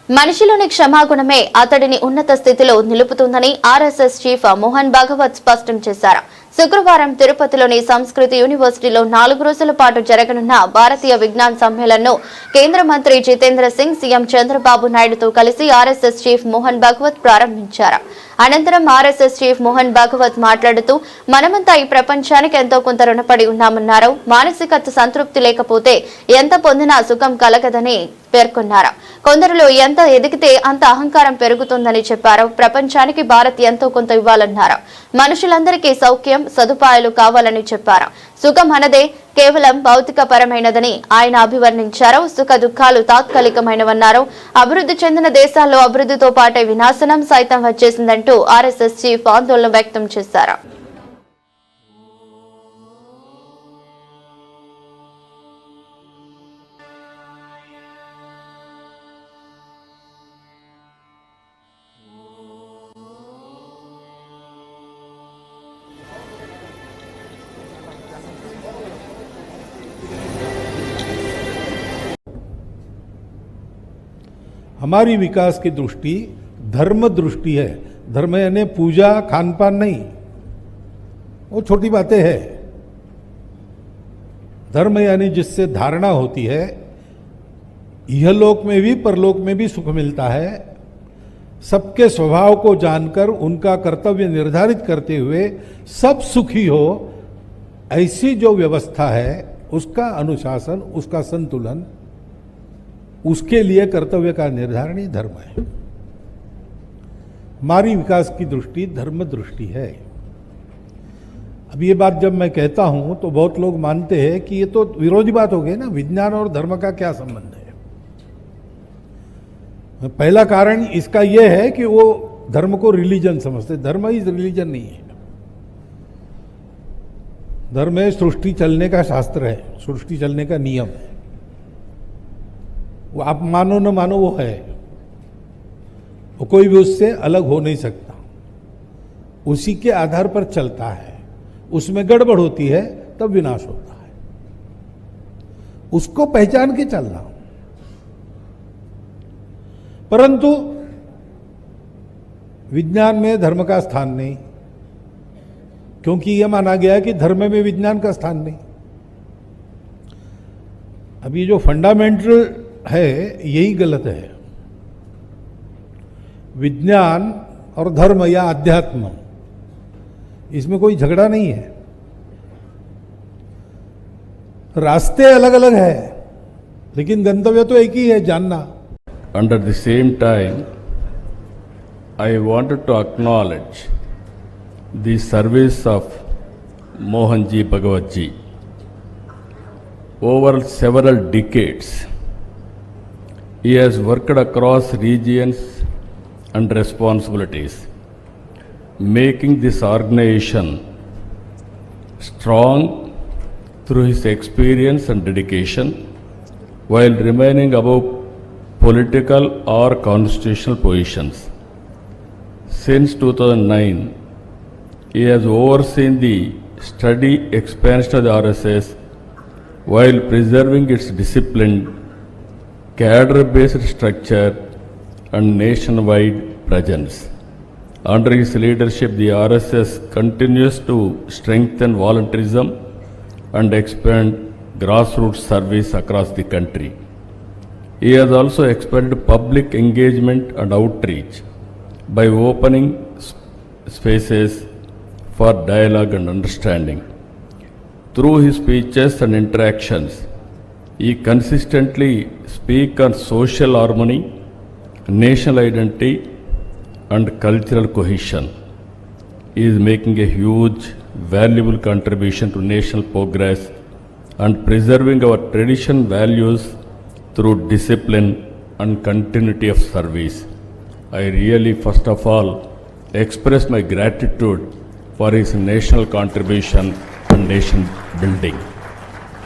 మనిషిలోని క్షమాగుణమే అతడిని ఉన్నత స్థితిలో నిలుపుతుందని ఆర్ఎస్ఎస్ చీఫ్ మోహన్ భాగవత్ స్పష్టం చేశారు. శుక్రవారం తిరుపతిలోని సంస్కృతి యూనివర్సిటీలో 4 రోజుల పాటు జరగనున్న భారతీయ విజ్ఞాన్ సమ్మేళన్ను కేంద్ర మంత్రి జితేంద్ర సింగ్, సీఎం చంద్రబాబు నాయుడుతో కలిసి ఆర్ఎస్ఎస్ చీఫ్ మోహన్ భాగవత్ ప్రారంభించారు. అనంతరం ఆర్ఎస్ఎస్ చీఫ్ మోహన్ భాగవత్ మాట్లాడుతూ మనమంతా ఈ ప్రపంచానికి ఎంతో కొంత రుణపడి ఉన్నామన్నారు. మానసిక సంతృప్తి లేకపోతే ఎంత పొందినా సుఖం కలగదని పేర్కొన్నారు. కొందరిలో ఎంత ఎదిగితే అంత అహంకారం పెరుగుతుందని చెప్పారు. ప్రపంచానికి భారత్ ఎంతో కొంత ఇవ్వాలన్నారు. మనుషులందరికీ సౌఖ్యం, సదుపాయాలు కావాలని చెప్పారు. సుఖం అనదే కేవలం భౌతిక పరమైనదని ఆయన అభివర్ణించారు. సుఖ దుఃఖాలు తాత్కాలికమైనవన్నారు. అభివృద్ధి చెందిన దేశాల్లో అభివృద్ధితో పాటే వినాశనం సైతం వచ్చేసిందంటూ ఆర్ఎస్ఎస్ చీఫ్ ఆందోళన వ్యక్తం చేశారు. हमारी विकास की दृष्टि धर्म दृष्टि है. धर्म यानी पूजा खान पान नहीं, वो छोटी बातें है. धर्म यानी जिससे धारणा होती है इहलोक में भी परलोक में भी सुख मिलता है. सबके स्वभाव को जानकर उनका कर्तव्य निर्धारित करते हुए सब सुखी हो, ऐसी जो व्यवस्था है उसका अनुशासन, उसका संतुलन, उसके लिए कर्तव्य का निर्धारण ही धर्म है. हमारी विकास की दृष्टि धर्म दृष्टि है. अब ये बात जब मैं कहता हूं तो बहुत लोग मानते हैं कि ये तो विरोधी बात हो गई ना, विज्ञान और धर्म का क्या संबंध है. पहला कारण इसका यह है कि वो धर्म को रिलीजन समझते. धर्म इज रिलीजन नहीं है. धर्म है सृष्टि चलने का शास्त्र है, सृष्टि चलने का नियम है. वो आप मानो न मानो वो है, वो कोई भी उससे अलग हो नहीं सकता. उसी के आधार पर चलता है. उसमें गड़बड़ होती है तब विनाश होता है. उसको पहचान के चलना. परंतु विज्ञान में धर्म का स्थान नहीं, क्योंकि यह माना गया है कि धर्म में विज्ञान का स्थान नहीं. अब ये जो फंडामेंटल है यही गलत है. विज्ञान और धर्म या अध्यात्म, इसमें कोई झगड़ा नहीं है. रास्ते अलग अलग है लेकिन गंतव्य तो एक ही है, जानना. Under the same time, I wanted to acknowledge the service of Mohanji Bhagwat ji. Over several decades, he has worked across regions and responsibilities, making this organization strong through his experience and dedication, while remaining above political or constitutional positions. Since 2009, he has overseen the steady expansion of the RSS while preserving its disciplined, cadre-based structure and nationwide presence. Under his leadership, the RSS continues to strengthen volunteerism and expand grassroots service across the country. He has also expanded public engagement and outreach by opening spaces for dialogue and understanding. Through his speeches and interactions, he consistently speaks on social harmony, national identity, and cultural cohesion. He is making a huge, valuable contribution to national progress and preserving our tradition values through discipline and continuity of service. I really, first of all, express my gratitude for his national contribution and nation building.